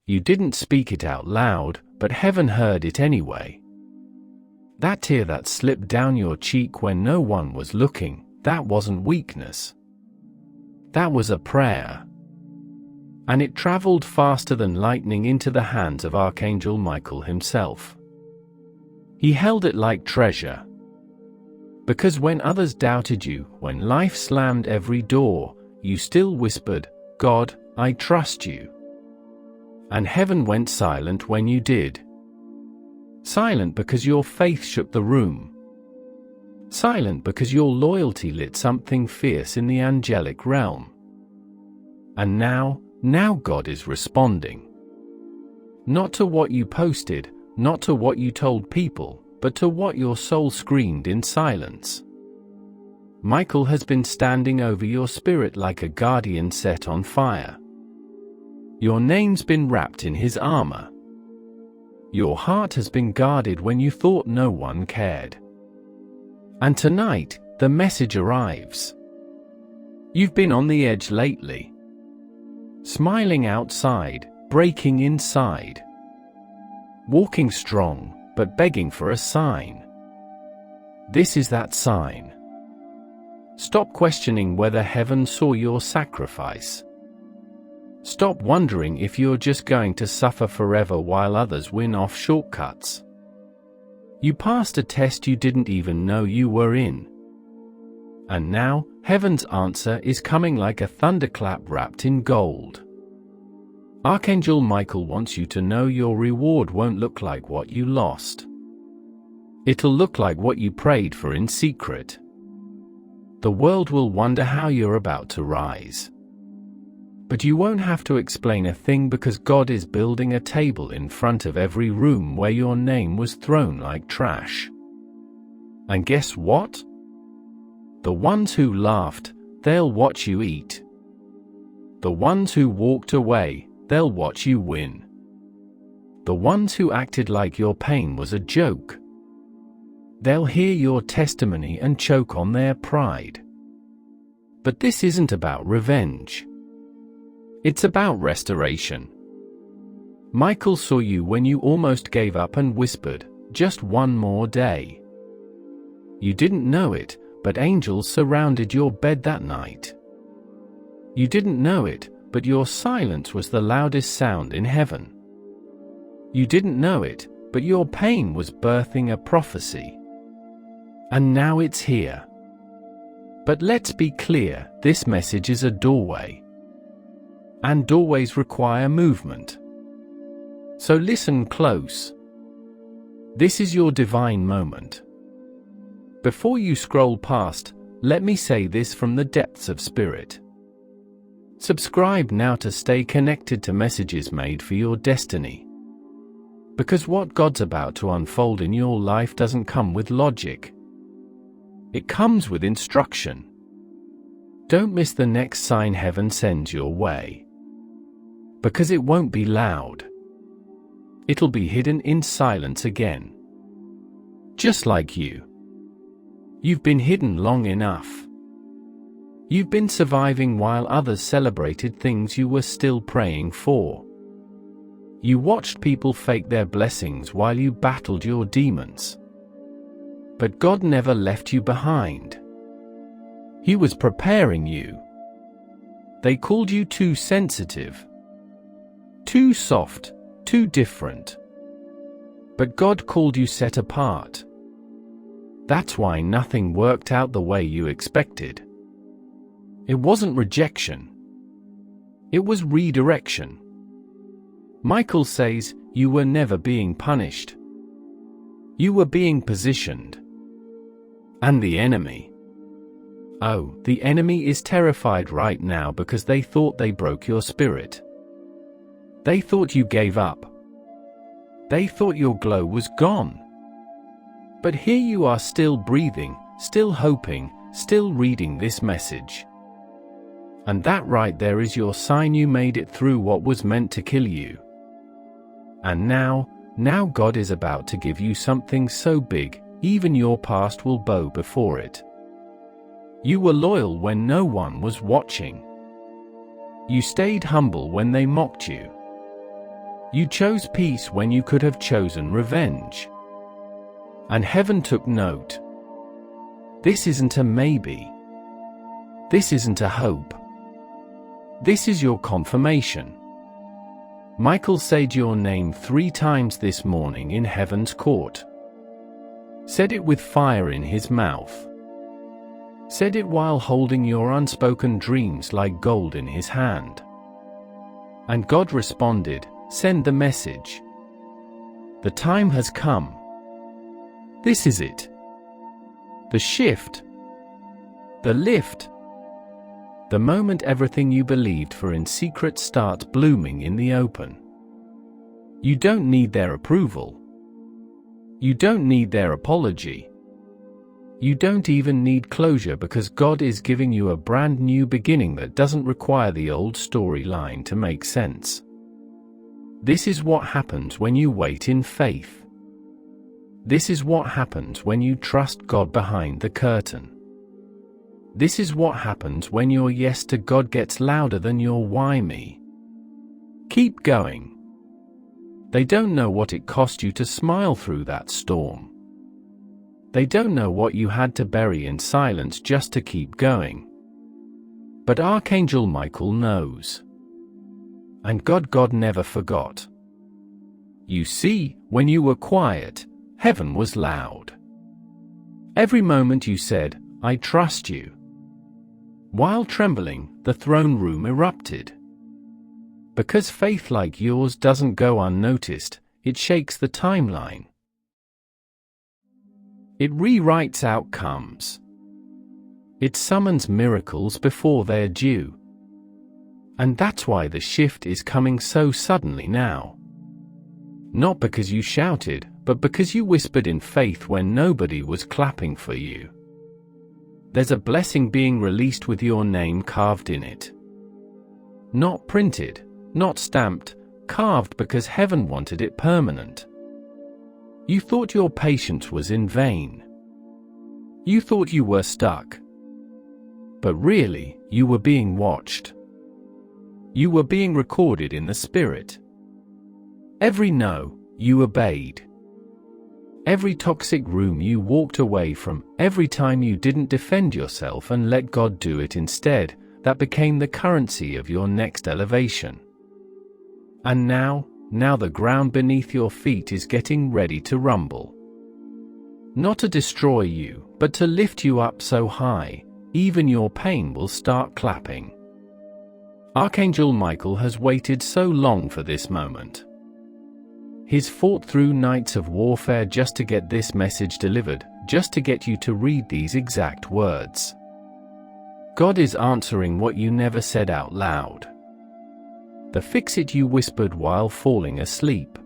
You didn't speak it out loud, but heaven heard it anyway. That tear that slipped down your cheek when no one was looking, that wasn't weakness. That was a prayer. And it traveled faster than lightning into the hands of Archangel Michael himself. He held it like treasure. Because when others doubted you, when life slammed every door, you still whispered, "God, I trust you." And heaven went silent when you did. Silent because your faith shook the room. Silent because your loyalty lit something fierce in the angelic realm. And now God is responding. Not to what you posted, not to what you told people, but to what your soul screamed in silence. Michael has been standing over your spirit like a guardian set on fire. Your name's been wrapped in his armor. Your heart has been guarded when you thought no one cared. And tonight, the message arrives. You've been on the edge lately. Smiling outside, breaking inside. Walking strong, but begging for a sign. This is that sign. Stop questioning whether heaven saw your sacrifice. Stop wondering if you're just going to suffer forever while others win off shortcuts. You passed a test you didn't even know you were in. And now, heaven's answer is coming like a thunderclap wrapped in gold. Archangel Michael wants you to know your reward won't look like what you lost. It'll look like what you prayed for in secret. The world will wonder how you're about to rise. But you won't have to explain a thing because God is building a table in front of every room where your name was thrown like trash. And guess what? The ones who laughed, they'll watch you eat. The ones who walked away, they'll watch you win. The ones who acted like your pain was a joke, they'll hear your testimony and choke on their pride. But this isn't about revenge. It's about restoration. Michael saw you when you almost gave up and whispered, "Just one more day." You didn't know it, but angels surrounded your bed that night. You didn't know it, but your silence was the loudest sound in heaven. You didn't know it, but your pain was birthing a prophecy. And now it's here. But let's be clear, this message is a doorway. And doorways require movement. So listen close. This is your divine moment. Before you scroll past, let me say this from the depths of spirit. Subscribe now to stay connected to messages made for your destiny. Because what God's about to unfold in your life doesn't come with logic. It comes with instruction. Don't miss the next sign heaven sends your way. Because it won't be loud. It'll be hidden in silence again. Just like you. You've been hidden long enough. You've been surviving while others celebrated things you were still praying for. You watched people fake their blessings while you battled your demons. But God never left you behind. He was preparing you. They called you too sensitive, too soft, too different. But God called you set apart. That's why nothing worked out the way you expected. It wasn't rejection. It was redirection. Michael says, you were never being punished. You were being positioned. And the enemy. Oh, the enemy is terrified right now because they thought they broke your spirit. They thought you gave up. They thought your glow was gone. But here you are still breathing, still hoping, still reading this message. And that right there is your sign you made it through what was meant to kill you. And now God is about to give you something so big, even your past will bow before it. You were loyal when no one was watching. You stayed humble when they mocked you. You chose peace when you could have chosen revenge. And heaven took note. This isn't a maybe. This isn't a hope. This is your confirmation. Michael said your name 3 times this morning in heaven's court. Said it with fire in his mouth. Said it while holding your unspoken dreams like gold in his hand. And God responded, "Send the message. The time has come. This is it. The shift. The lift. The moment everything you believed for in secret starts blooming in the open. You don't need their approval. You don't need their apology. You don't even need closure because God is giving you a brand new beginning that doesn't require the old storyline to make sense. This is what happens when you wait in faith. This is what happens when you trust God behind the curtain. This is what happens when your yes to God gets louder than your why me. Keep going. They don't know what it cost you to smile through that storm. They don't know what you had to bury in silence just to keep going. But Archangel Michael knows. And God never forgot. You see, when you were quiet, heaven was loud. Every moment you said, "I trust you." While trembling, the throne room erupted. Because faith like yours doesn't go unnoticed, it shakes the timeline. It rewrites outcomes. It summons miracles before they're due. And that's why the shift is coming so suddenly now. Not because you shouted, but because you whispered in faith when nobody was clapping for you. There's a blessing being released with your name carved in it. Not printed, not stamped, carved because heaven wanted it permanent. You thought your patience was in vain. You thought you were stuck. But really, you were being watched. You were being recorded in the spirit. Every no, you obeyed. Every toxic room you walked away from, every time you didn't defend yourself and let God do it instead, that became the currency of your next elevation. And now the ground beneath your feet is getting ready to rumble. Not to destroy you, but to lift you up so high, even your pain will start clapping. Archangel Michael has waited so long for this moment. He's fought through nights of warfare just to get this message delivered, just to get you to read these exact words. God is answering what you never said out loud. The fix-it you whispered while falling asleep.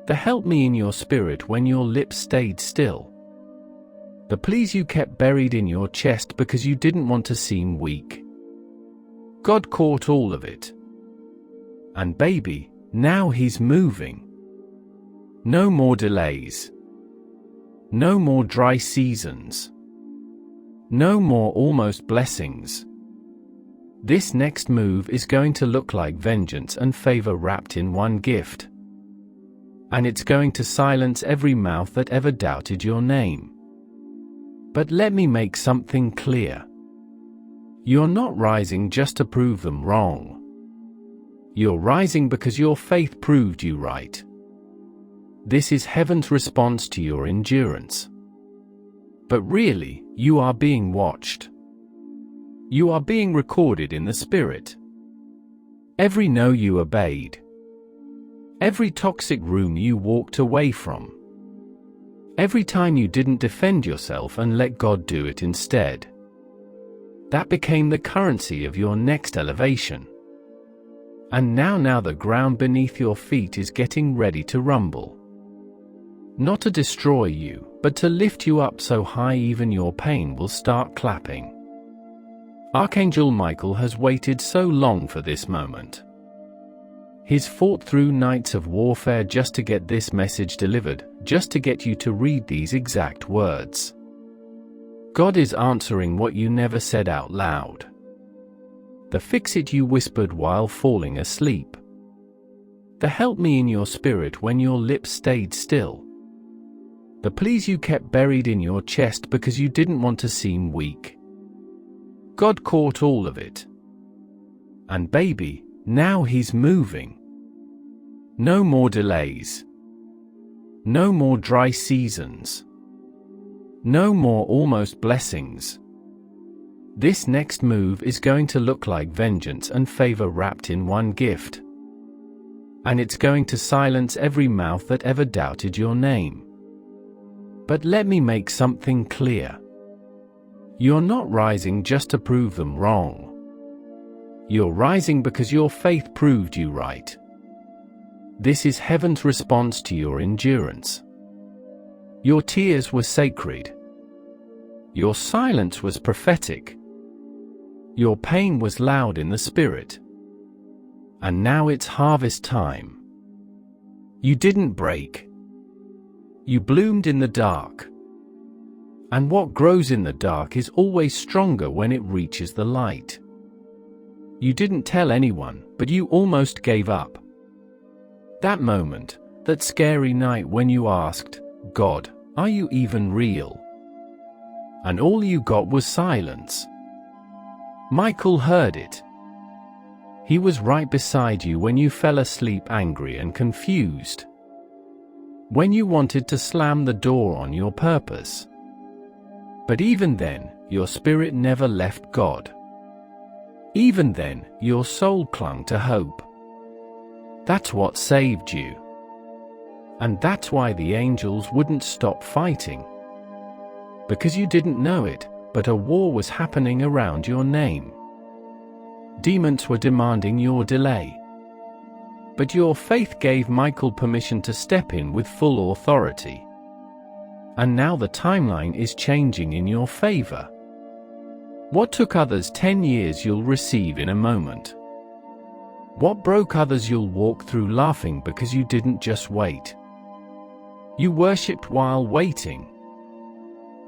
The help me in your spirit when your lips stayed still. The please you kept buried in your chest because you didn't want to seem weak. God caught all of it. And baby, now he's moving. No more delays. No more dry seasons. No more almost blessings. This next move is going to look like vengeance and favor wrapped in one gift. And it's going to silence every mouth that ever doubted your name. But let me make something clear. You're not rising just to prove them wrong. You're rising because your faith proved you right. This is heaven's response to your endurance. But really, you are being watched. You are being recorded in the spirit. Every no you obeyed. Every toxic room you walked away from. Every time you didn't defend yourself and let God do it instead. That became the currency of your next elevation. And now the ground beneath your feet is getting ready to rumble. Not to destroy you, but to lift you up so high even your pain will start clapping. Archangel Michael has waited so long for this moment. He's fought through nights of warfare just to get this message delivered, just to get you to read these exact words. God is answering what you never said out loud. The fix-it you whispered while falling asleep. The help me in your spirit when your lips stayed still. The please you kept buried in your chest because you didn't want to seem weak. God caught all of it. And baby, now he's moving. No more delays. No more dry seasons. No more almost blessings. This next move is going to look like vengeance and favor wrapped in one gift. And it's going to silence every mouth that ever doubted your name. But let me make something clear. You're not rising just to prove them wrong. You're rising because your faith proved you right. This is heaven's response to your endurance. Your tears were sacred. Your silence was prophetic. Your pain was loud in the spirit. And now it's harvest time. You didn't break. You bloomed in the dark. And what grows in the dark is always stronger when it reaches the light. You didn't tell anyone, but you almost gave up. That moment, that scary night when you asked, God, are you even real? And all you got was silence. Michael heard it. He was right beside you when you fell asleep angry and confused. When you wanted to slam the door on your purpose. But even then, your spirit never left God. Even then, your soul clung to hope. That's what saved you. And that's why the angels wouldn't stop fighting. Because you didn't know it, but a war was happening around your name. Demons were demanding your delay. But your faith gave Michael permission to step in with full authority. And now the timeline is changing in your favor. What took others 10 years you'll receive in a moment. What broke others you'll walk through laughing because you didn't just wait. You worshipped while waiting.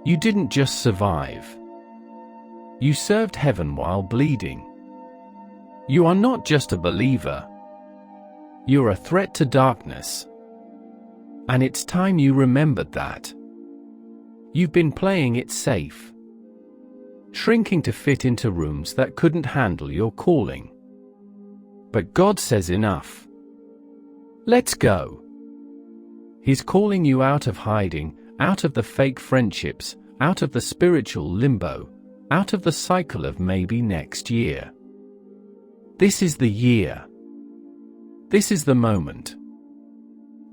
You didn't just survive. You served heaven while bleeding. You are not just a believer. You're a threat to darkness. And it's time you remembered that. You've been playing it safe. Shrinking to fit into rooms that couldn't handle your calling. But God says enough. Let's go. He's calling you out of hiding, out of the fake friendships, out of the spiritual limbo, out of the cycle of maybe next year. This is the year. This is the moment.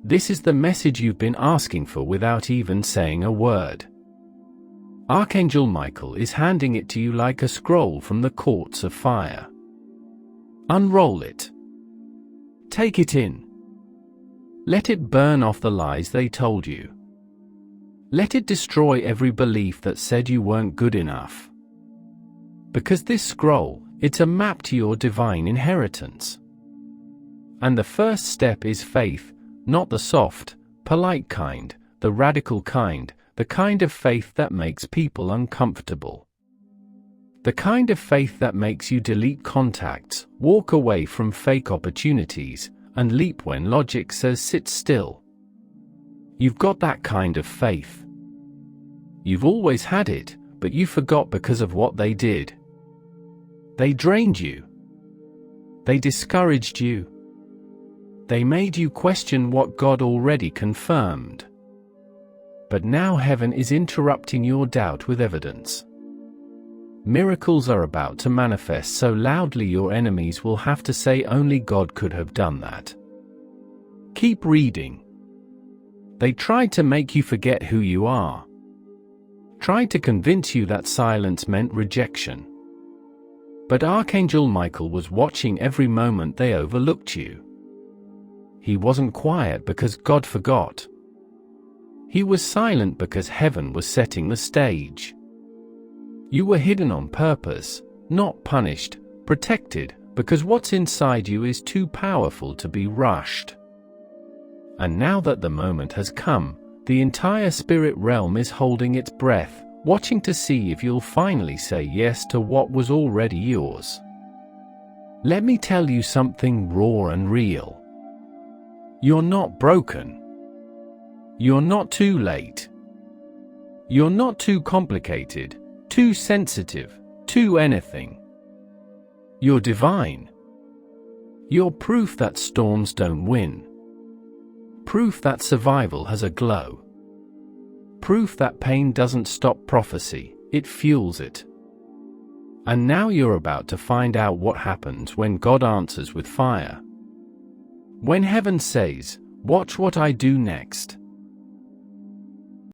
This is the message you've been asking for without even saying a word. Archangel Michael is handing it to you like a scroll from the courts of fire. Unroll it. Take it in. Let it burn off the lies they told you. Let it destroy every belief that said you weren't good enough. Because this scroll, it's a map to your divine inheritance. And the first step is faith, not the soft, polite kind, the radical kind, the kind of faith that makes people uncomfortable. The kind of faith that makes you delete contacts, walk away from fake opportunities, and leap when logic says sit still. You've got that kind of faith. You've always had it, but you forgot because of what they did. They drained you. They discouraged you. They made you question what God already confirmed. But now heaven is interrupting your doubt with evidence. Miracles are about to manifest so loudly your enemies will have to say only God could have done that. Keep reading. They tried to make you forget who you are. Tried to convince you that silence meant rejection. But Archangel Michael was watching every moment they overlooked you. He wasn't quiet because God forgot. He was silent because heaven was setting the stage. You were hidden on purpose, not punished, protected, because what's inside you is too powerful to be rushed. And now that the moment has come, the entire spirit realm is holding its breath, watching to see if you'll finally say yes to what was already yours. Let me tell you something raw and real. You're not broken. You're not too late. You're not too complicated, too sensitive, too anything. You're divine. You're proof that storms don't win. Proof that survival has a glow. Proof that pain doesn't stop prophecy, it fuels it. And now you're about to find out what happens when God answers with fire. When heaven says, "Watch what I do next."